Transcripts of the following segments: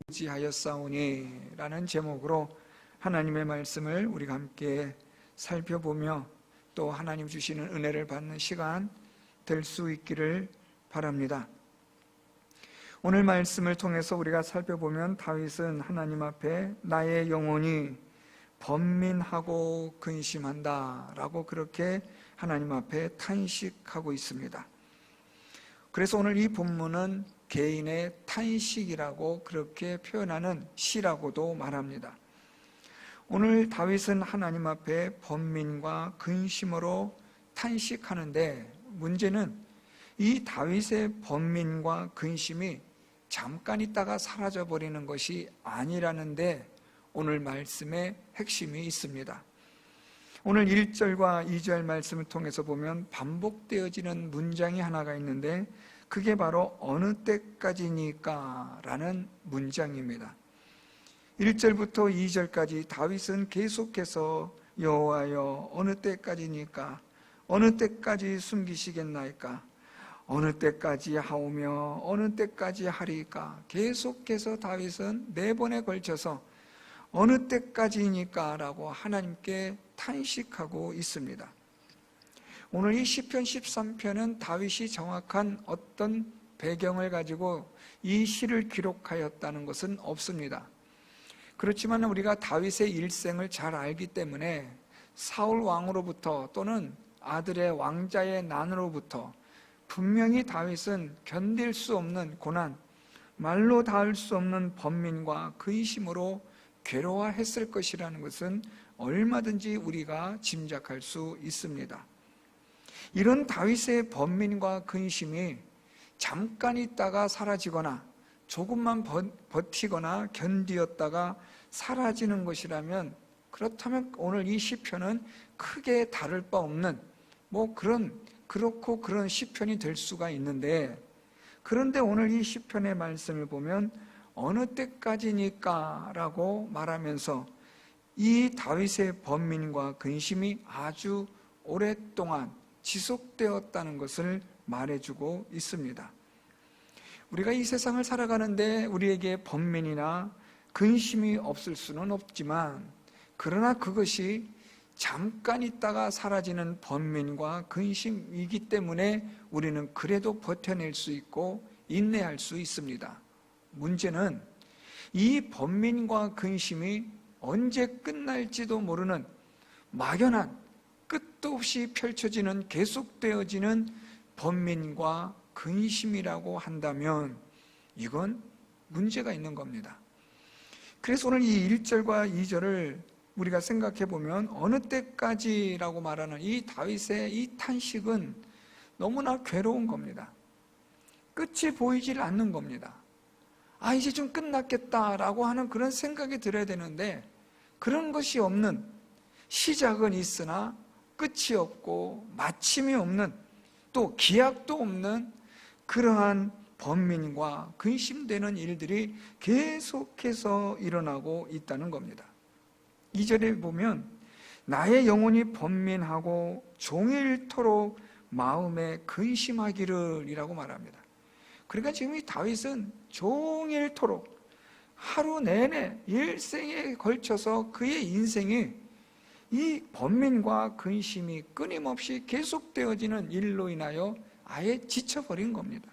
의지하였사오니 라는 제목으로 하나님의 말씀을 우리가 함께 살펴보며 또 하나님 주시는 은혜를 받는 시간 될 수 있기를 바랍니다. 오늘 말씀을 통해서 우리가 살펴보면 다윗은 하나님 앞에 나의 영혼이 번민하고 근심한다 라고 그렇게 하나님 앞에 탄식하고 있습니다. 그래서 오늘 이 본문은 개인의 탄식이라고 그렇게 표현하는 시라고도 말합니다. 오늘 다윗은 하나님 앞에 번민과 근심으로 탄식하는데, 문제는 이 다윗의 번민과 근심이 잠깐 있다가 사라져버리는 것이 아니라는데 오늘 말씀의 핵심이 있습니다. 오늘 1절과 2절 말씀을 통해서 보면 반복되어지는 문장이 하나가 있는데, 그게 바로 어느 때까지니까 라는 문장입니다. 1절부터 2절까지 다윗은 계속해서 여호와여 어느 때까지니까, 어느 때까지 숨기시겠나이까, 어느 때까지 하오며 어느 때까지 하리까, 계속해서 다윗은 4번에 걸쳐서 어느 때까지니까 라고 하나님께 탄식하고 있습니다. 오늘 이 시편 13편은 다윗이 정확한 어떤 배경을 가지고 이 시를 기록하였다는 것은 없습니다. 그렇지만 우리가 다윗의 일생을 잘 알기 때문에 사울 왕으로부터 또는 아들의 왕자의 난으로부터 분명히 다윗은 견딜 수 없는 고난, 말로 닿을 수 없는 번민과 근심으로 괴로워했을 것이라는 것은 얼마든지 우리가 짐작할 수 있습니다. 이런 다윗의 번민과 근심이 잠깐 있다가 사라지거나 조금만 버티거나 견디었다가 사라지는 것이라면, 그렇다면 오늘 이 시편은 크게 다를 바 없는 그렇고 그런 시편이 될 수가 있는데, 그런데 오늘 이 시편의 말씀을 보면 어느 때까지니까 라고 말하면서 이 다윗의 번민과 근심이 아주 오랫동안 지속되었다는 것을 말해주고 있습니다. 우리가 이 세상을 살아가는데 우리에게 번민이나 근심이 없을 수는 없지만, 그러나 그것이 잠깐 있다가 사라지는 번민과 근심이기 때문에 우리는 그래도 버텨낼 수 있고 인내할 수 있습니다. 문제는 이 번민과 근심이 언제 끝날지도 모르는 막연한, 끝도 없이 펼쳐지는, 계속되어지는 번민과 근심이라고 한다면 이건 문제가 있는 겁니다. 그래서 오늘 이 1절과 2절을 우리가 생각해 보면 어느 때까지라고 말하는 이 다윗의 이 탄식은 너무나 괴로운 겁니다. 끝이 보이질 않는 겁니다. 이제 좀 끝났겠다라고 하는 그런 생각이 들어야 되는데, 그런 것이 없는, 시작은 있으나 끝이 없고 마침이 없는, 또 기약도 없는 그러한 번민과 근심되는 일들이 계속해서 일어나고 있다는 겁니다. 2절에 보면 나의 영혼이 번민하고 종일토록 마음에 근심하기를 이라고 말합니다. 그러니까 지금 이 다윗은 종일토록 하루 내내 일생에 걸쳐서 그의 인생이 이 번민과 근심이 끊임없이 계속되어지는 일로 인하여 아예 지쳐버린 겁니다.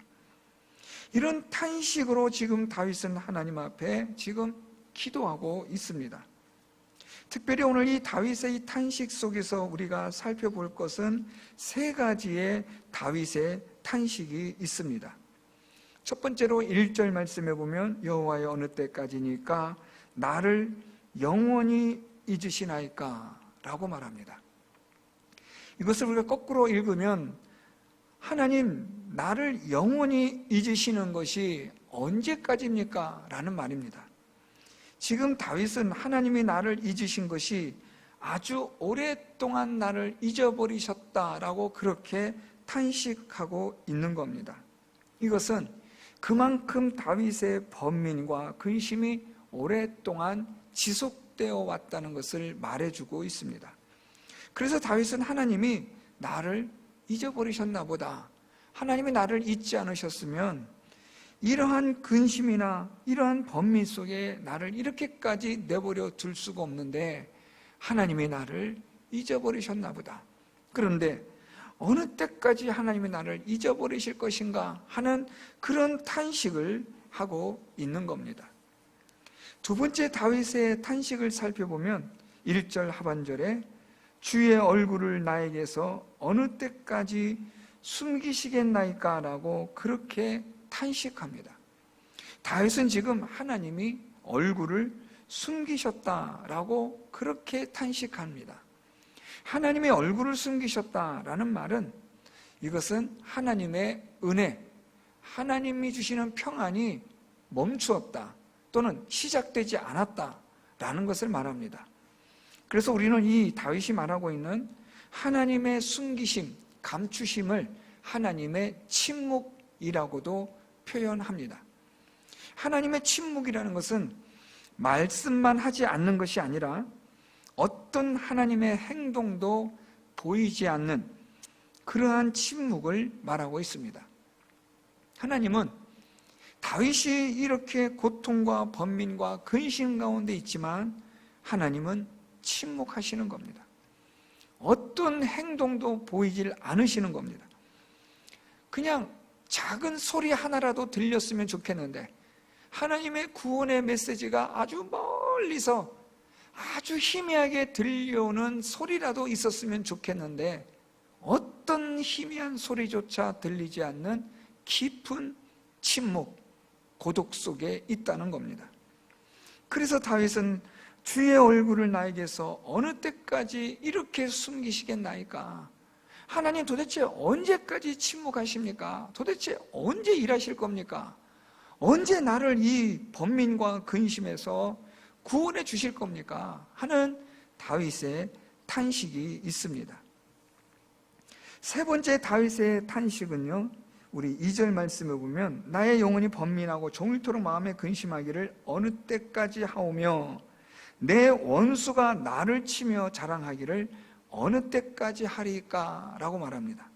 이런 탄식으로 지금 다윗은 하나님 앞에 지금 기도하고 있습니다. 특별히 오늘 이 다윗의 이 탄식 속에서 우리가 살펴볼 것은 3가지의 다윗의 탄식이 있습니다. 첫 번째로 1절 말씀에 보면 여호와여 어느 때까지니까 나를 영원히 잊으시나이까 라고 말합니다. 이것을 우리가 거꾸로 읽으면 하나님 나를 영원히 잊으시는 것이 언제까지입니까? 라는 말입니다. 지금 다윗은 하나님이 나를 잊으신 것이 아주 오랫동안 나를 잊어버리셨다라고 그렇게 탄식하고 있는 겁니다. 이것은 그만큼 다윗의 번민과 근심이 오랫동안 지속되어 왔다는 것을 말해주고 있습니다. 그래서 다윗은 하나님이 나를 잊어버리셨나 보다, 하나님이 나를 잊지 않으셨으면 이러한 근심이나 이러한 번민 속에 나를 이렇게까지 내버려 둘 수가 없는데 하나님이 나를 잊어버리셨나 보다. 그런데 어느 때까지 하나님이 나를 잊어버리실 것인가 하는 그런 탄식을 하고 있는 겁니다. 두 번째 다윗의 탄식을 살펴보면 1절 하반절에 주의 얼굴을 나에게서 어느 때까지 숨기시겠나이까 라고 그렇게 탄식합니다. 다윗은 지금 하나님이 얼굴을 숨기셨다라고 그렇게 탄식합니다. 하나님의 얼굴을 숨기셨다라는 말은 이것은 하나님의 은혜, 하나님이 주시는 평안이 멈추었다 또는 시작되지 않았다라는 것을 말합니다. 그래서 우리는 이 다윗이 말하고 있는 하나님의 숨기심, 감추심을 하나님의 침묵이라고도 표현합니다. 하나님의 침묵이라는 것은 말씀만 하지 않는 것이 아니라 어떤 하나님의 행동도 보이지 않는 그러한 침묵을 말하고 있습니다. 하나님은 다윗이 이렇게 고통과 번민과 근심 가운데 있지만 하나님은 침묵하시는 겁니다. 어떤 행동도 보이질 않으시는 겁니다. 그냥 작은 소리 하나라도 들렸으면 좋겠는데 하나님의 구원의 메시지가 아주 멀리서 아주 희미하게 들려오는 소리라도 있었으면 좋겠는데 어떤 희미한 소리조차 들리지 않는 깊은 침묵, 고독 속에 있다는 겁니다. 그래서 다윗은 주의 얼굴을 나에게서 어느 때까지 이렇게 숨기시겠나이까? 하나님 도대체 언제까지 침묵하십니까? 도대체 언제 일하실 겁니까? 언제 나를 이 번민과 근심에서 구원해 주실 겁니까? 하는 다윗의 탄식이 있습니다. 세 번째 다윗의 탄식은요, 우리 2절 말씀에 보면 나의 영혼이 번민하고 종일토록 마음에 근심하기를 어느 때까지 하오며 내 원수가 나를 치며 자랑하기를 어느 때까지 하리까? 라고 말합니다.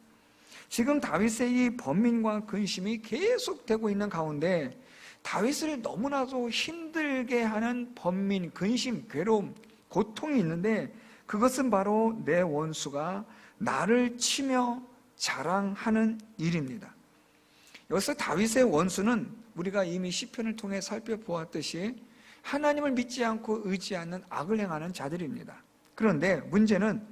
지금 다윗의 이 번민과 근심이 계속되고 있는 가운데 다윗을 너무나도 힘들게 하는 번민, 근심, 괴로움, 고통이 있는데 그것은 바로 내 원수가 나를 치며 자랑하는 일입니다. 여기서 다윗의 원수는 우리가 이미 시편을 통해 살펴보았듯이 하나님을 믿지 않고 의지하는 악을 행하는 자들입니다. 그런데 문제는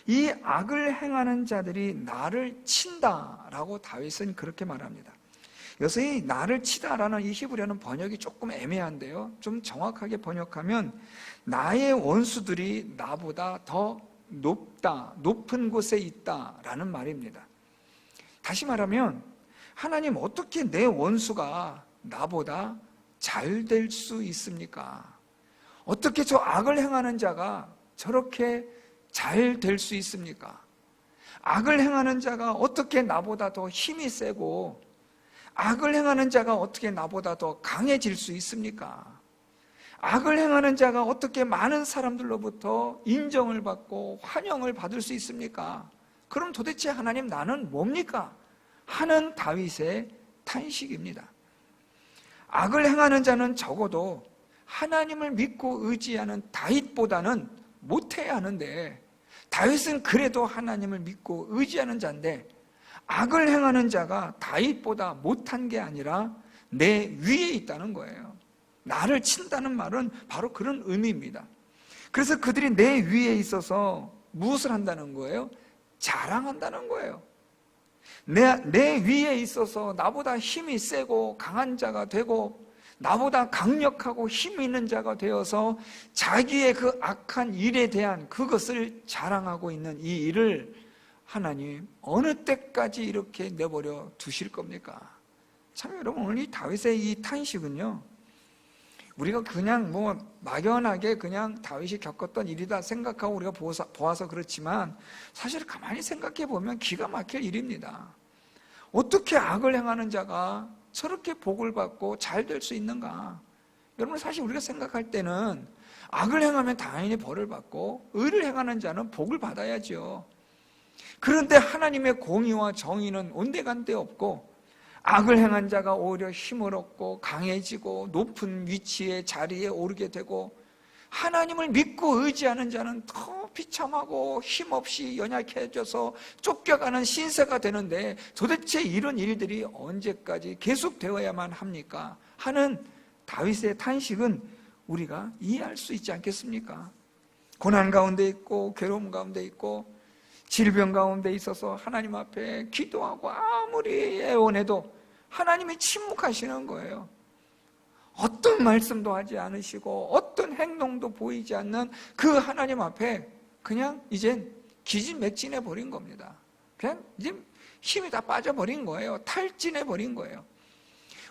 이 악을 행하는 자들이 나를 친다라고 다윗은 그렇게 말합니다. 여기서 이 나를 치다라는 이 히브리어는 번역이 조금 애매한데요, 좀 정확하게 번역하면 나의 원수들이 나보다 더 높은 곳에 있다라는 말입니다. 다시 말하면 하나님, 어떻게 내 원수가 나보다 잘 될 수 있습니까? 어떻게 저 악을 행하는 자가 저렇게 잘 될 수 있습니까? 악을 행하는 자가 어떻게 나보다 더 힘이 세고 악을 행하는 자가 어떻게 나보다 더 강해질 수 있습니까? 악을 행하는 자가 어떻게 많은 사람들로부터 인정을 받고 환영을 받을 수 있습니까? 그럼 도대체 하나님, 나는 뭡니까? 하는 다윗의 탄식입니다. 악을 행하는 자는 적어도 하나님을 믿고 의지하는 다윗보다는 못해야 하는데 다윗은 그래도 하나님을 믿고 의지하는 자인데 악을 행하는 자가 다윗보다 못한 게 아니라 내 위에 있다는 거예요. 나를 친다는 말은 바로 그런 의미입니다. 그래서 그들이 내 위에 있어서 무엇을 한다는 거예요? 자랑한다는 거예요. 내 위에 있어서 나보다 힘이 세고 강한 자가 되고 나보다 강력하고 힘 있는 자가 되어서 자기의 그 악한 일에 대한 그것을 자랑하고 있는 이 일을 하나님 어느 때까지 이렇게 내버려 두실 겁니까? 참 여러분, 오늘 이 다윗의 이 탄식은요, 우리가 그냥 막연하게 그냥 다윗이 겪었던 일이다 생각하고 우리가 보아서 그렇지만 사실 가만히 생각해 보면 기가 막힐 일입니다. 어떻게 악을 행하는 자가 저렇게 복을 받고 잘 될 수 있는가? 여러분, 사실 우리가 생각할 때는 악을 행하면 당연히 벌을 받고 의를 행하는 자는 복을 받아야죠. 그런데 하나님의 공의와 정의는 온데간데 없고 악을 행한 자가 오히려 힘을 얻고 강해지고 높은 위치에 자리에 오르게 되고, 하나님을 믿고 의지하는 자는 더 비참하고 힘없이 연약해져서 쫓겨가는 신세가 되는데, 도대체 이런 일들이 언제까지 계속되어야만 합니까? 하는 다윗의 탄식은 우리가 이해할 수 있지 않겠습니까? 고난 가운데 있고 괴로움 가운데 있고 질병 가운데 있어서 하나님 앞에 기도하고 아무리 애원해도 하나님이 침묵하시는 거예요. 어떤 말씀도 하지 않으시고 어떤 행동도 보이지 않는 그 하나님 앞에 그냥 이젠 기진맥진해 버린 겁니다. 그냥 이제 힘이 다 빠져버린 거예요. 탈진해 버린 거예요.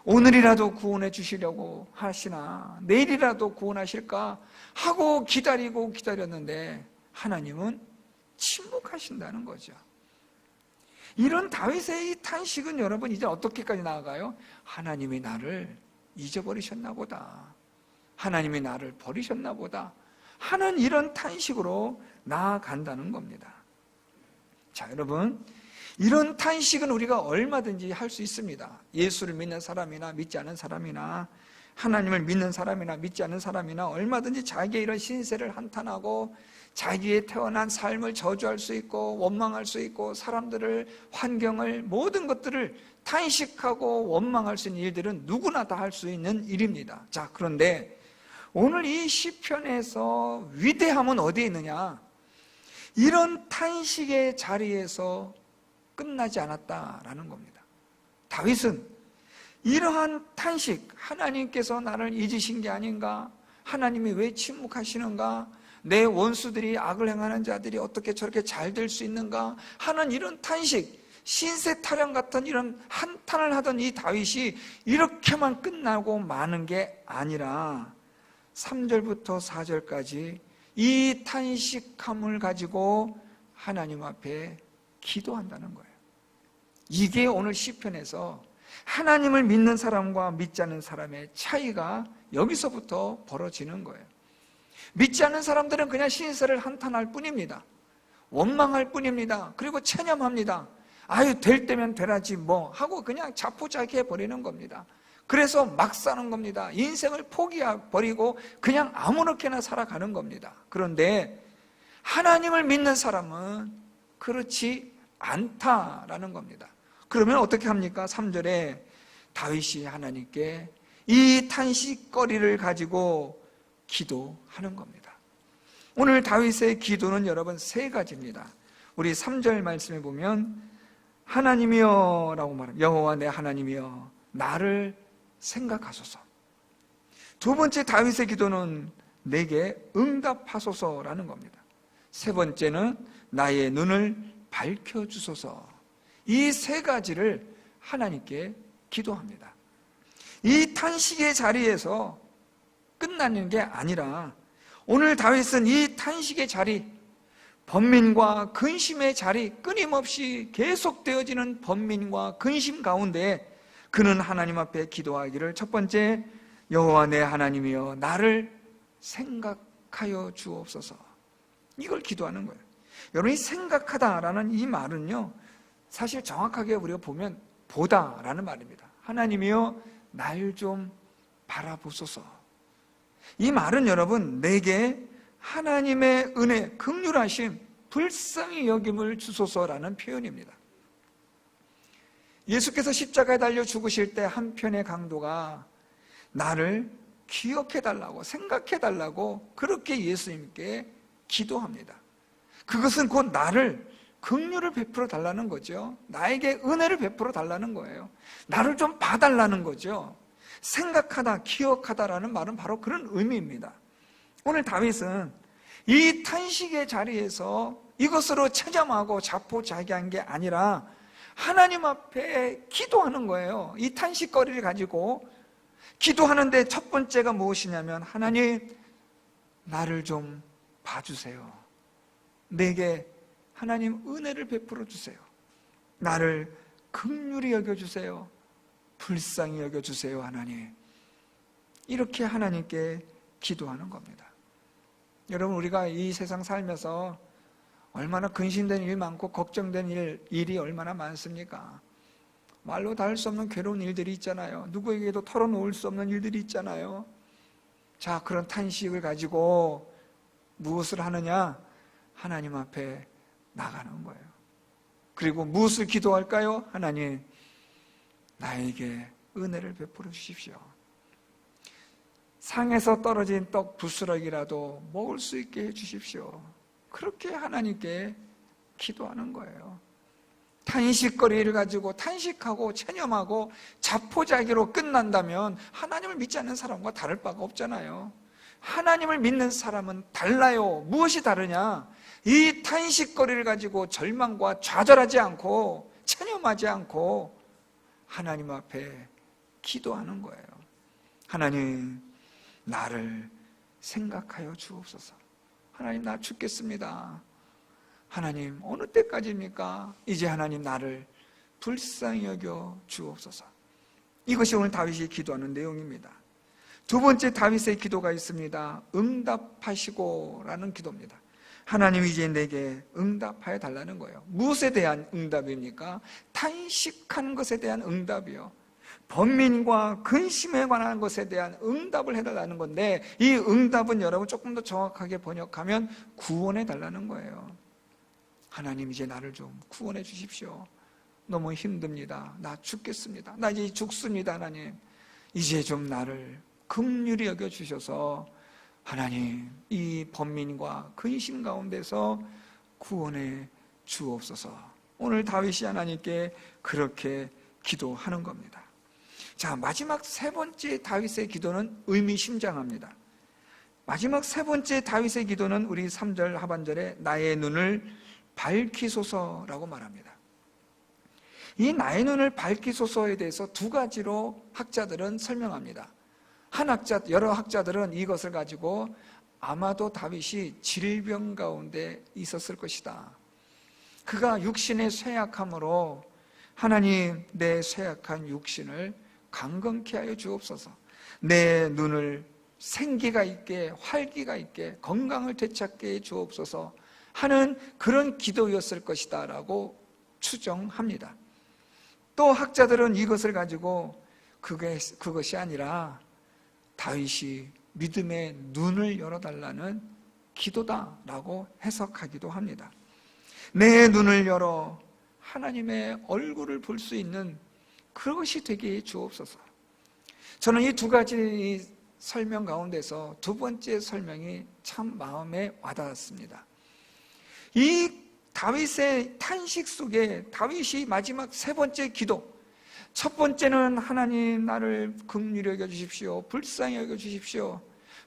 오늘이라도 구원해 주시려고 하시나 내일이라도 구원하실까 하고 기다리고 기다렸는데 하나님은 침묵하신다는 거죠. 이런 다윗의 이 탄식은 여러분 이제 어떻게까지 나아가요? 하나님이 나를 잊어버리셨나 보다, 하나님이 나를 버리셨나 보다 하는 이런 탄식으로 나아간다는 겁니다. 자, 여러분, 이런 탄식은 우리가 얼마든지 할 수 있습니다. 예수를 믿는 사람이나 믿지 않은 사람이나 하나님을 믿는 사람이나 믿지 않은 사람이나 얼마든지 자기의 이런 신세를 한탄하고 자기의 태어난 삶을 저주할 수 있고 원망할 수 있고 사람들을, 환경을, 모든 것들을 탄식하고 원망할 수 있는 일들은 누구나 다 할 수 있는 일입니다. 자, 그런데 오늘 이 시편에서 위대함은 어디에 있느냐? 이런 탄식의 자리에서 끝나지 않았다라는 겁니다. 다윗은 이러한 탄식, 하나님께서 나를 잊으신 게 아닌가? 하나님이 왜 침묵하시는가? 내 원수들이, 악을 행하는 자들이 어떻게 저렇게 잘 될 수 있는가? 하는 이런 탄식, 신세 타령 같은 이런 한탄을 하던 이 다윗이 이렇게만 끝나고 마는 게 아니라 3절부터 4절까지 이 탄식함을 가지고 하나님 앞에 기도한다는 거예요. 이게 오늘 시편에서 하나님을 믿는 사람과 믿지 않는 사람의 차이가 여기서부터 벌어지는 거예요. 믿지 않는 사람들은 그냥 신세를 한탄할 뿐입니다. 원망할 뿐입니다. 그리고 체념합니다. 아유, 될 때면 되라지 뭐 하고 그냥 자포자기해 버리는 겁니다. 그래서 막 사는 겁니다. 인생을 포기해버리고 그냥 아무렇게나 살아가는 겁니다. 그런데 하나님을 믿는 사람은 그렇지 않다라는 겁니다. 그러면 어떻게 합니까? 3절에 다윗이 하나님께 이 탄식거리를 가지고 기도하는 겁니다. 오늘 다윗의 기도는 여러분 세 가지입니다. 우리 3절 말씀에 보면 하나님이여 라고 말합니다. 여호와 내 하나님이여 나를 생각하소서. 두 번째 다윗의 기도는 내게 응답하소서라는 겁니다. 세 번째는 나의 눈을 밝혀주소서. 이 세 가지를 하나님께 기도합니다. 이 탄식의 자리에서 끝나는 게 아니라 오늘 다윗은 이 탄식의 자리, 번민과 근심의 자리, 끊임없이 계속되어지는 번민과 근심 가운데 그는 하나님 앞에 기도하기를 첫 번째, 여호와 내 하나님이여 나를 생각하여 주옵소서. 이걸 기도하는 거예요. 여러분이 생각하다라는 이 말은요, 사실 정확하게 우리가 보면 보다라는 말입니다. 하나님이여 날 좀 바라보소서. 이 말은 여러분 내게 하나님의 은혜, 긍휼하심, 불쌍히 여김을 주소서라는 표현입니다. 예수께서 십자가에 달려 죽으실 때 한편의 강도가 나를 기억해달라고, 생각해달라고 그렇게 예수님께 기도합니다. 그것은 곧 나를 긍휼을 베풀어 달라는 거죠. 나에게 은혜를 베풀어 달라는 거예요. 나를 좀 봐달라는 거죠. 생각하다, 기억하다라는 말은 바로 그런 의미입니다. 오늘 다윗은 이 탄식의 자리에서 이것으로 체념하고 자포자기한 게 아니라 하나님 앞에 기도하는 거예요. 이 탄식거리를 가지고 기도하는데 첫 번째가 무엇이냐면 하나님 나를 좀 봐주세요. 내게 하나님 은혜를 베풀어 주세요. 나를 긍휼히 여겨주세요. 불쌍히 여겨주세요. 하나님. 이렇게 하나님께 기도하는 겁니다. 여러분, 우리가 이 세상 살면서 얼마나 근심된 일 많고 걱정된 일이 얼마나 많습니까? 말로 다 할 수 없는 괴로운 일들이 있잖아요. 누구에게도 털어놓을 수 없는 일들이 있잖아요. 자, 그런 탄식을 가지고 무엇을 하느냐? 하나님 앞에 나가는 거예요. 그리고 무엇을 기도할까요? 하나님, 나에게 은혜를 베풀어 주십시오. 상에서 떨어진 떡 부스러기라도 먹을 수 있게 해주십시오. 그렇게 하나님께 기도하는 거예요. 탄식거리를 가지고 탄식하고 체념하고 자포자기로 끝난다면 하나님을 믿지 않는 사람과 다를 바가 없잖아요. 하나님을 믿는 사람은 달라요. 무엇이 다르냐? 이 탄식거리를 가지고 절망과 좌절하지 않고 체념하지 않고 하나님 앞에 기도하는 거예요. 하나님, 나를 생각하여 주옵소서. 하나님, 나 죽겠습니다. 하나님, 어느 때까지입니까? 이제 하나님, 나를 불쌍히 여겨 주옵소서. 이것이 오늘 다윗이 기도하는 내용입니다. 두 번째 다윗의 기도가 있습니다. 응답하시고 라는 기도입니다. 하나님, 이제 내게 응답하여 달라는 거예요. 무엇에 대한 응답입니까? 탄식하는 것에 대한 응답이요. 번민과 근심에 관한 것에 대한 응답을 해달라는 건데, 이 응답은 여러분 조금 더 정확하게 번역하면 구원해 달라는 거예요. 하나님, 이제 나를 좀 구원해 주십시오. 너무 힘듭니다. 나 죽겠습니다. 나 이제 죽습니다. 하나님, 이제 좀 나를 긍휼히 여겨주셔서 하나님, 이 번민과 근심 가운데서 구원해 주옵소서. 오늘 다윗이 하나님께 그렇게 기도하는 겁니다. 자, 마지막 세 번째 다윗의 기도는 의미심장합니다. 마지막 세 번째 다윗의 기도는 우리 3절 하반절에 나의 눈을 밝히소서라고 말합니다. 이 나의 눈을 밝히소서에 대해서 두 가지로 학자들은 설명합니다. 여러 학자들은 이것을 가지고 아마도 다윗이 질병 가운데 있었을 것이다. 그가 육신의 쇠약함으로 하나님, 내 쇠약한 육신을 강건케 하여 주옵소서. 내 눈을 생기가 있게, 활기가 있게, 건강을 되찾게 해 주옵소서 하는 그런 기도였을 것이다 라고 추정합니다. 또 학자들은 이것을 가지고 그것이 아니라 다윗이 믿음의 눈을 열어달라는 기도다라고 해석하기도 합니다. 내 눈을 열어 하나님의 얼굴을 볼 수 있는 그것이 되게 주옵소서. 저는 이 두 가지 설명 가운데서 두 번째 설명이 참 마음에 와닿았습니다. 이 다윗의 탄식 속에 다윗이 마지막 세 번째 기도, 첫 번째는 하나님, 나를 긍휼히 여겨 주십시오. 불쌍히 여겨 주십시오.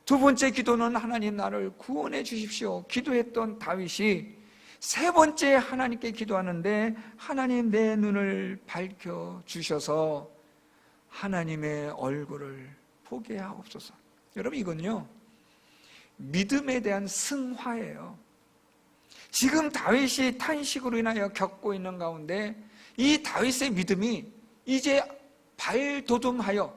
두 번째 기도는 하나님, 나를 구원해 주십시오. 기도했던 다윗이 세 번째 하나님께 기도하는데, 하나님, 내 눈을 밝혀 주셔서 하나님의 얼굴을 보게 하옵소서. 여러분, 이건요, 믿음에 대한 승화예요. 지금 다윗이 탄식으로 인하여 겪고 있는 가운데 이 다윗의 믿음이 이제 발돋움하여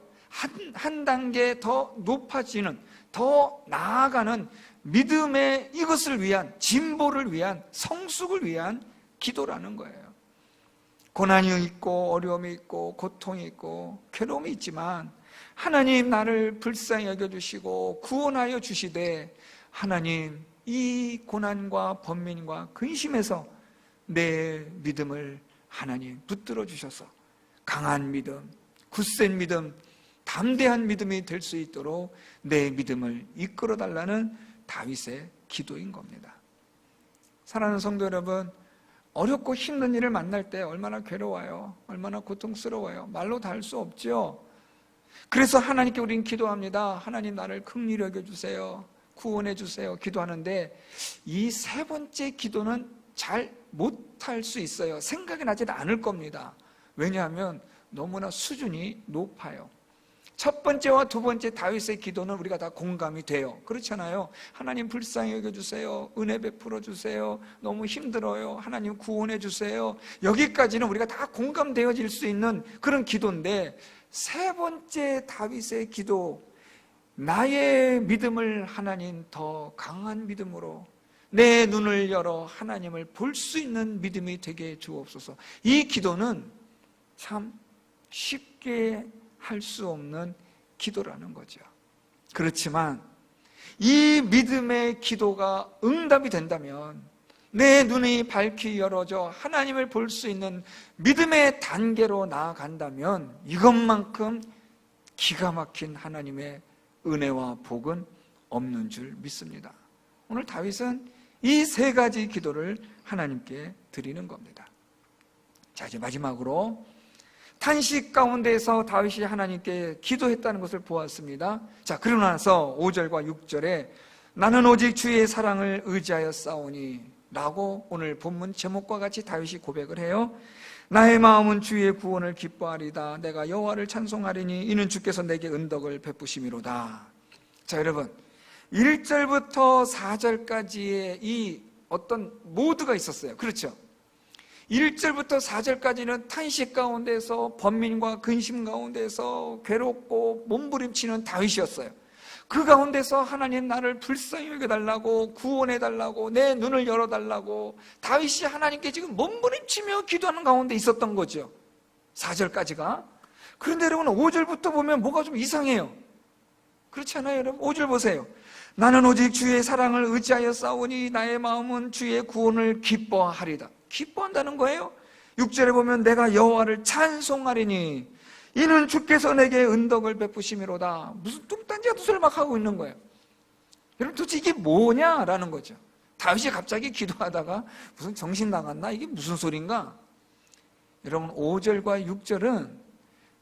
한 단계 더 높아지는, 더 나아가는 믿음의 이것을 위한, 진보를 위한, 성숙을 위한 기도라는 거예요. 고난이 있고 어려움이 있고 고통이 있고 괴로움이 있지만 하나님, 나를 불쌍히 여겨주시고 구원하여 주시되 하나님, 이 고난과 번민과 근심에서 내 믿음을 하나님 붙들어 주셔서 강한 믿음, 굳센 믿음, 담대한 믿음이 될 수 있도록 내 믿음을 이끌어 달라는 다윗의 기도인 겁니다. 사랑하는 성도 여러분, 어렵고 힘든 일을 만날 때 얼마나 괴로워요. 얼마나 고통스러워요. 말로 다 할 수 없죠. 그래서 하나님께 우리는 기도합니다. 하나님, 나를 긍휼히 여겨주세요. 구원해 주세요. 기도하는데 이 세 번째 기도는 잘 못할 수 있어요. 생각이 나지 않을 겁니다. 왜냐하면 너무나 수준이 높아요. 첫 번째와 두 번째 다윗의 기도는 우리가 다 공감이 돼요. 그렇잖아요. 하나님, 불쌍히 여겨주세요. 은혜 베풀어 주세요. 너무 힘들어요. 하나님, 구원해 주세요. 여기까지는 우리가 다 공감되어질 수 있는 그런 기도인데, 세 번째 다윗의 기도, 나의 믿음을 하나님 더 강한 믿음으로 내 눈을 열어 하나님을 볼 수 있는 믿음이 되게 주옵소서. 이 기도는 참 쉽게 할 수 없는 기도라는 거죠. 그렇지만 이 믿음의 기도가 응답이 된다면, 내 눈이 밝히 열어져 하나님을 볼 수 있는 믿음의 단계로 나아간다면, 이것만큼 기가 막힌 하나님의 은혜와 복은 없는 줄 믿습니다. 오늘 다윗은 이 세 가지 기도를 하나님께 드리는 겁니다. 자, 이제 마지막으로 탄식 가운데에서 다윗이 하나님께 기도했다는 것을 보았습니다. 자, 그러고 나서 5절과 6절에 나는 오직 주의 사랑을 의지하여 싸우니 라고 오늘 본문 제목과 같이 다윗이 고백을 해요. 나의 마음은 주의 구원을 기뻐하리다. 내가 여호와를 찬송하리니 이는 주께서 내게 은덕을 베푸심이로다. 자, 여러분, 1절부터 4절까지의 이 어떤 모드가 있었어요. 그렇죠? 1절부터 4절까지는 탄식 가운데서, 번민과 근심 가운데서 괴롭고 몸부림치는 다윗이었어요. 그 가운데서 하나님 나를 불쌍히 여겨달라고, 구원해달라고, 내 눈을 열어달라고 다윗이 하나님께 지금 몸부림치며 기도하는 가운데 있었던 거죠. 4절까지가. 그런데 여러분 5절부터 보면 뭐가 좀 이상해요. 그렇지 않아요, 여러분? 5절 보세요. 나는 오직 주의 사랑을 의지하여 싸우니 나의 마음은 주의 구원을 기뻐하리다. 기뻐한다는 거예요. 6절에 보면 내가 여호와를 찬송하리니 이는 주께서 내게 은덕을 베푸심이로다. 무슨 뚱딴지 같은 소리를 막 하고 있는 거예요. 여러분, 도대체 이게 뭐냐라는 거죠. 다윗이 갑자기 기도하다가 무슨 정신 나갔나? 이게 무슨 소린가? 여러분, 5절과 6절은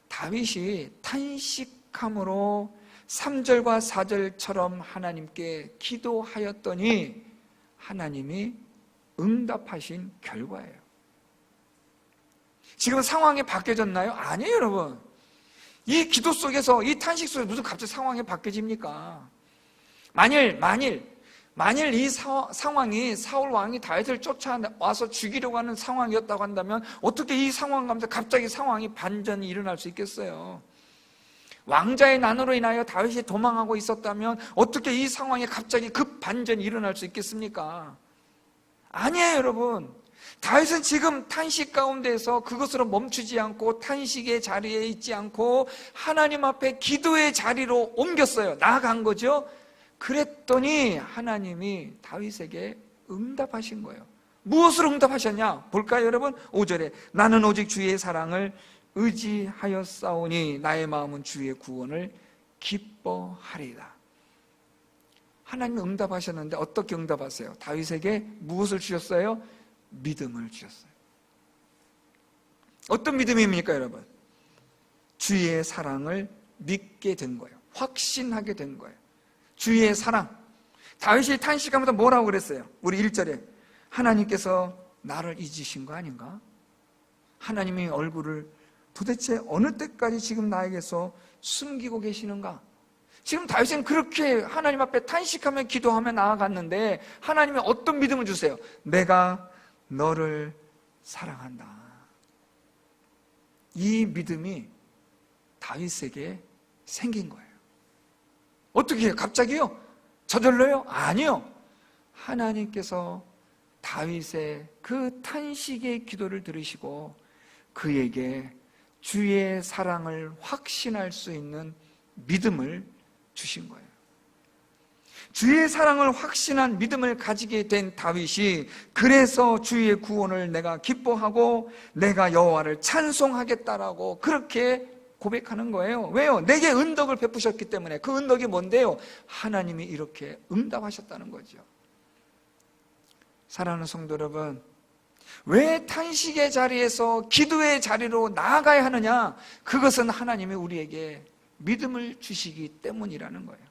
다윗이 탄식함으로 3절과 4절처럼 하나님께 기도하였더니 하나님이 응답하신 결과예요. 지금 상황이 바뀌어졌나요? 아니에요, 여러분. 이 기도 속에서, 이 탄식 속에서 무슨 갑자기 상황이 바뀌어집니까? 만일 이 상황이 사울 왕이 다윗을 쫓아와서 죽이려고 하는 상황이었다고 한다면 어떻게 이 상황 가운데 갑자기 상황이 반전이 일어날 수 있겠어요? 왕자의 난으로 인하여 다윗이 도망하고 있었다면 어떻게 이 상황에 갑자기 급 반전이 일어날 수 있겠습니까? 아니에요, 여러분. 다윗은 지금 탄식 가운데서 그것으로 멈추지 않고 탄식의 자리에 있지 않고 하나님 앞에 기도의 자리로 옮겼어요. 나아간 거죠. 그랬더니 하나님이 다윗에게 응답하신 거예요. 무엇으로 응답하셨냐? 볼까요, 여러분? 5절에 나는 오직 주의 사랑을 의지하여 싸우니 나의 마음은 주의 구원을 기뻐하리라. 하나님 응답하셨는데 어떻게 응답하세요? 다윗에게 무엇을 주셨어요? 믿음을 주셨어요. 어떤 믿음입니까, 여러분? 주의 사랑을 믿게 된 거예요. 확신하게 된 거예요. 주의 사랑. 다윗이 탄식하면서 뭐라고 그랬어요? 우리 1절에 하나님께서 나를 잊으신 거 아닌가? 하나님의 얼굴을 도대체 어느 때까지 지금 나에게서 숨기고 계시는가? 지금 다윗은 그렇게 하나님 앞에 탄식하며 기도하며 나아갔는데 하나님이 어떤 믿음을 주세요? 내가 너를 사랑한다. 이 믿음이 다윗에게 생긴 거예요. 어떻게 해요? 갑자기요? 저절로요? 아니요. 하나님께서 다윗의 그 탄식의 기도를 들으시고 그에게 주의 사랑을 확신할 수 있는 믿음을 주신 거예요. 주의 사랑을 확신한 믿음을 가지게 된 다윗이 그래서 주의 구원을 내가 기뻐하고 내가 여호와를 찬송하겠다라고 그렇게 고백하는 거예요. 왜요? 내게 은덕을 베푸셨기 때문에. 그 은덕이 뭔데요? 하나님이 이렇게 응답하셨다는 거죠. 사랑하는 성도 여러분, 왜 탄식의 자리에서 기도의 자리로 나아가야 하느냐? 그것은 하나님이 우리에게 믿음을 주시기 때문이라는 거예요.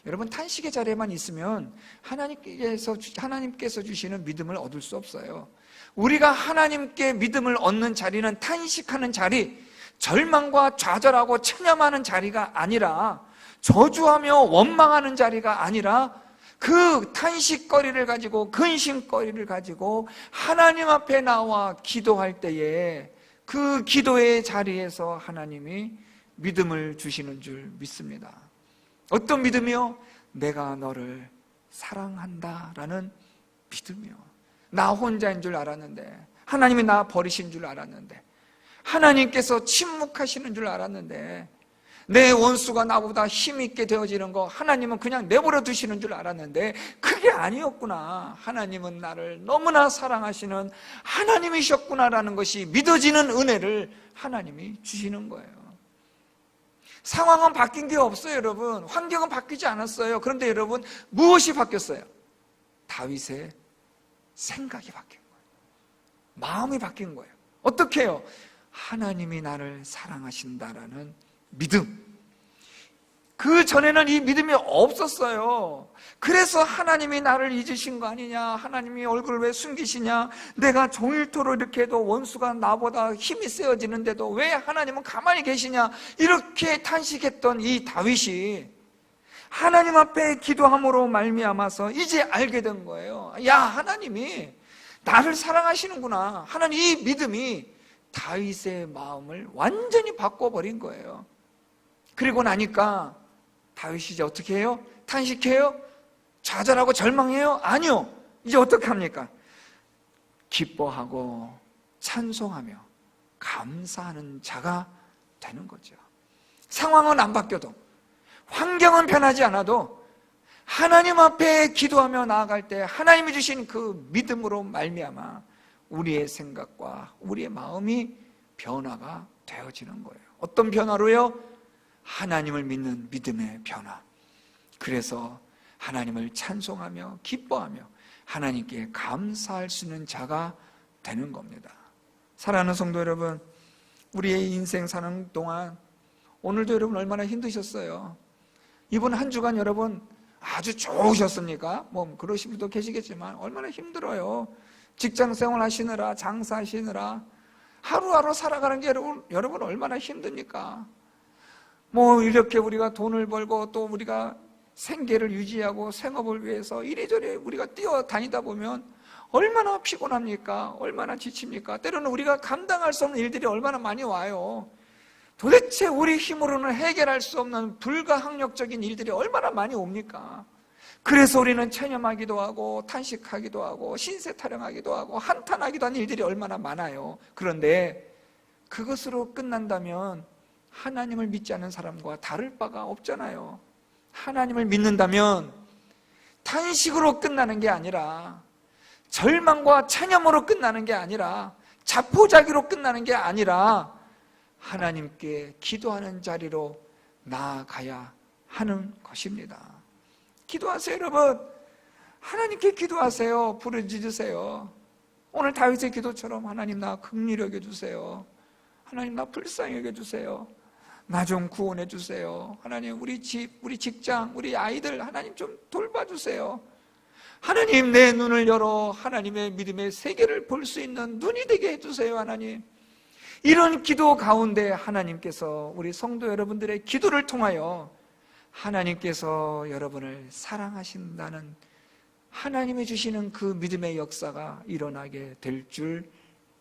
여러분, 탄식의 자리에만 있으면 하나님께서 주시는 믿음을 얻을 수 없어요. 우리가 하나님께 믿음을 얻는 자리는 탄식하는 자리, 절망과 좌절하고 체념하는 자리가 아니라, 저주하며 원망하는 자리가 아니라 그 탄식거리를 가지고, 근심거리를 가지고 하나님 앞에 나와 기도할 때에 그 기도의 자리에서 하나님이 믿음을 주시는 줄 믿습니다. 어떤 믿음이요? 내가 너를 사랑한다라는 믿음이요. 나 혼자인 줄 알았는데, 하나님이 나 버리신 줄 알았는데, 하나님께서 침묵하시는 줄 알았는데, 내 원수가 나보다 힘있게 되어지는 거 하나님은 그냥 내버려 두시는 줄 알았는데 그게 아니었구나. 하나님은 나를 너무나 사랑하시는 하나님이셨구나라는 것이 믿어지는 은혜를 하나님이 주시는 거예요. 상황은 바뀐 게 없어요, 여러분. 환경은 바뀌지 않았어요. 그런데 여러분, 무엇이 바뀌었어요? 다윗의 생각이 바뀐 거예요. 마음이 바뀐 거예요. 어떻게 해요? 하나님이 나를 사랑하신다라는 믿음. 그 전에는 이 믿음이 없었어요. 그래서 하나님이 나를 잊으신 거 아니냐, 하나님이 얼굴을 왜 숨기시냐, 내가 종일토록 이렇게 해도 원수가 나보다 힘이 세어지는데도 왜 하나님은 가만히 계시냐, 이렇게 탄식했던 이 다윗이 하나님 앞에 기도함으로 말미암아서 이제 알게 된 거예요. 야, 하나님이 나를 사랑하시는구나. 하나님, 이 믿음이 다윗의 마음을 완전히 바꿔버린 거예요. 그리고 나니까 다윗이 이제 어떻게 해요? 탄식해요? 좌절하고 절망해요? 아니요. 이제 어떻게 합니까? 기뻐하고 찬송하며 감사하는 자가 되는 거죠. 상황은 안 바뀌어도, 환경은 변하지 않아도 하나님 앞에 기도하며 나아갈 때 하나님이 주신 그 믿음으로 말미암아 우리의 생각과 우리의 마음이 변화가 되어지는 거예요. 어떤 변화로요? 하나님을 믿는 믿음의 변화. 그래서 하나님을 찬송하며 기뻐하며 하나님께 감사할 수 있는 자가 되는 겁니다. 사랑하는 성도 여러분, 우리의 인생 사는 동안 오늘도 여러분 얼마나 힘드셨어요? 이번 한 주간 여러분 아주 좋으셨습니까? 뭐 그러신 분도 계시겠지만 얼마나 힘들어요. 직장생활 하시느라, 장사하시느라 하루하루 살아가는 게 여러분 얼마나 힘듭니까? 뭐 이렇게 우리가 돈을 벌고 또 우리가 생계를 유지하고 생업을 위해서 이리저리 우리가 뛰어다니다 보면 얼마나 피곤합니까? 얼마나 지칩니까? 때로는 우리가 감당할 수 없는 일들이 얼마나 많이 와요. 도대체 우리 힘으로는 해결할 수 없는 불가항력적인 일들이 얼마나 많이 옵니까? 그래서 우리는 체념하기도 하고 탄식하기도 하고 신세 타령하기도 하고 한탄하기도 하는 일들이 얼마나 많아요. 그런데 그것으로 끝난다면 하나님을 믿지 않는 사람과 다를 바가 없잖아요. 하나님을 믿는다면 탄식으로 끝나는 게 아니라, 절망과 체념으로 끝나는 게 아니라, 자포자기로 끝나는 게 아니라 하나님께 기도하는 자리로 나아가야 하는 것입니다. 기도하세요, 여러분. 하나님께 기도하세요. 부르짖으세요. 오늘 다윗의 기도처럼 하나님 나 긍휼히 여겨주세요. 하나님 나 불쌍히 여겨주세요. 나 좀 구원해 주세요. 하나님 우리 집, 우리 직장, 우리 아이들 하나님 좀 돌봐주세요. 하나님 내 눈을 열어 하나님의 믿음의 세계를 볼 수 있는 눈이 되게 해주세요. 하나님, 이런 기도 가운데 하나님께서 우리 성도 여러분들의 기도를 통하여 하나님께서 여러분을 사랑하신다는 하나님이 주시는 그 믿음의 역사가 일어나게 될 줄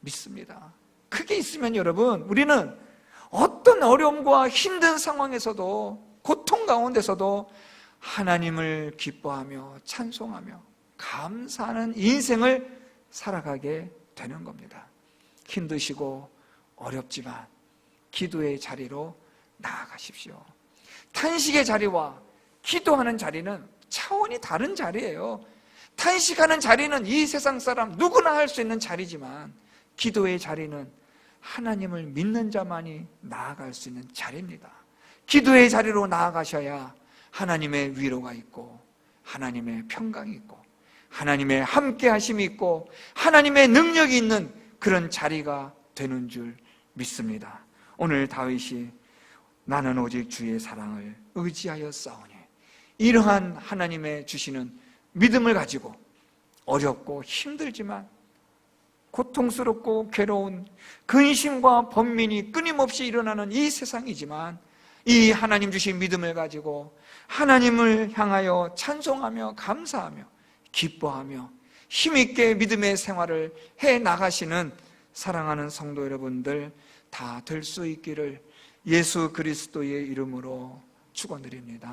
믿습니다. 그게 있으면 여러분, 우리는 어떤 어려움과 힘든 상황에서도, 고통 가운데서도 하나님을 기뻐하며 찬송하며 감사하는 인생을 살아가게 되는 겁니다. 힘드시고 어렵지만 기도의 자리로 나아가십시오. 탄식의 자리와 기도하는 자리는 차원이 다른 자리예요. 탄식하는 자리는 이 세상 사람 누구나 할 수 있는 자리지만, 기도의 자리는 하나님을 믿는 자만이 나아갈 수 있는 자리입니다. 기도의 자리로 나아가셔야 하나님의 위로가 있고, 하나님의 평강이 있고, 하나님의 함께 하심이 있고, 하나님의 능력이 있는 그런 자리가 되는 줄 믿습니다. 오늘 다윗이 나는 오직 주의 사랑을 의지하여 싸우니, 이러한 하나님의 주시는 믿음을 가지고 어렵고 힘들지만 고통스럽고 괴로운 근심과 번민이 끊임없이 일어나는 이 세상이지만, 이 하나님 주신 믿음을 가지고 하나님을 향하여 찬송하며 감사하며 기뻐하며 힘있게 믿음의 생활을 해 나가시는 사랑하는 성도 여러분들 다 될 수 있기를 예수 그리스도의 이름으로 축원드립니다.